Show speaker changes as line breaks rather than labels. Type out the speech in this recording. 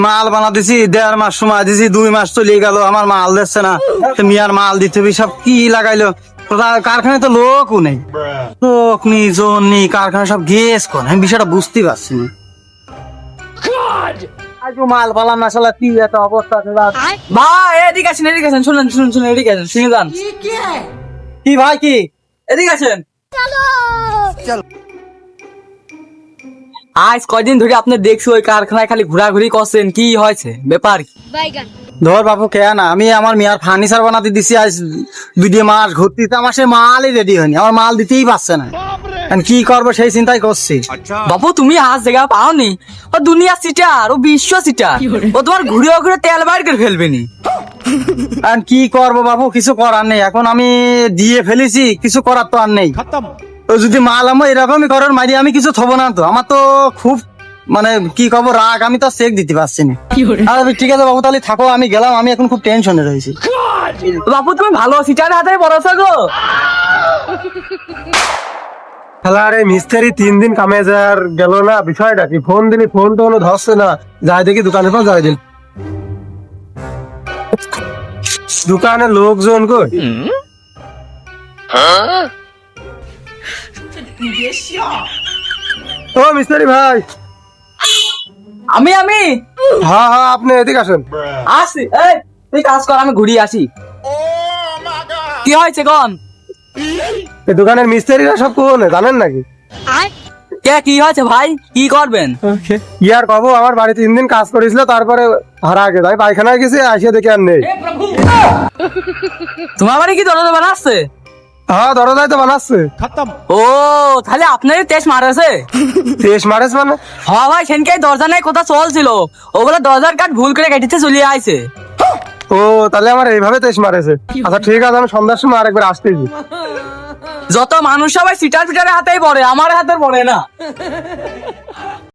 মাল বানা দিছি 1.5 মাস সময় দিছি, 2 মাস চলে গেল, আমার মাল দিচ্ছে না। মিয়ার মাল দিতে হবে, সব কি লাগাইলো। কারখানায় তো লোকও নেই, লোক নেই, জন নেই, কারখানা সব গেস কোন, আমি বিষয়টা বুঝতে পারছি না। মাল পালাম না, শালা কি একটা অবস্থা।
ভাই এদিকে আসেন, এদিকে আসেন, শুনুন শুনুন শুনুন, এদিকে আসেন, শুনে যান।
কি ভাই, কি
এদিকে আসেন। আজ কয়দিন ধরে আপনি দেখছি ওই কারখানায় খালি ঘোরাঘুরি করছেন, কি হয়েছে ব্যাপার কি?
ধর বাবু কে না, আমি আমার মিয়ার ফার্নিচার বানাতে দিছি আজ 2 মাস ঘুরতে, আমার সে মালই রেডি হয়নি, আমার মাল দিতেই পারছে না। এখন কি করবো সেই চিন্তাই করছি।
বাবু তুমি হাত জায়গা পাওনি, ও দুনিয়া সিটার, ও বিশ্ব সিটার, ও তোমার ঘুরে ঘুরে তেল বাইর করে ফেলবে নি।
এখন কি করবো বাবু, কিছু করার নেই, এখন আমি দিয়ে ফেলেছি, কিছু করার তো আর নেই। তো যদি মাল আমার এরকমই করার মারি, আমি কিছু থবো না তো, আমার তো খুব মানে কি করবো রাগ, আমি তো চেক দিতে পারছি না। ঠিক আছে বাবু, তাহলে থাকো, আমি গেলাম, আমি এখন খুব টেনশনে রয়েছি।
বাবু তুমি ভালো সিটার হাতে পড়াছো গো।
আরে মিস্ত্রি 3 দিন কামে যার গেল না, বিষয়টা কি? ফোন দিলি, ফোন তো ধরছে না। যাই দেখি দোকানের পর যাই দিন, দোকানে লোকজন কই? ও মিস্ত্রি ভাই।
আমি
হ্যাঁ হ্যাঁ, আপনি এদিকে আসেন।
আসি। এই তুই কাজ কর, আমি ঘুরিয়ে আসি। কি হয়েছে গন?
এই দোকানের মিস্ত্রিরা সব কোন জানেন নাকি?
কে কি হয়েছে ভাই, কি করবেন?
কি আর কব, আমার বাড়ি 3 দিন কাজ করেছিল, তারপরে হারা গেছে, আমি পায়খানায় গেছি, আসিয়ে দেখি আর নেই।
তোমার বাড়ি কি দরজা বানাচ্ছে?
হ্যাঁ, দরজায় তো বানাচ্ছে।
ও তাহলে আপনারই তেজ মারেছে।
তেজ মারেছ মানে?
হ্যাঁ ভাই, সেনকে দরজা নাই কোথা চলছিল, ওগুলো দরজার কাঠ ভুল করে কেটেছে চলে আইছে।
ও তাহলে আমার এইভাবে তেজ মারেছে। আচ্ছা ঠিক আছে, আমি সন্ধ্যার সময় আরেকবার আসতেছি।
যত মানুষ সবাই সিটার ফিটারের হাতেই পড়ে, আমার হাতে পড়ে না।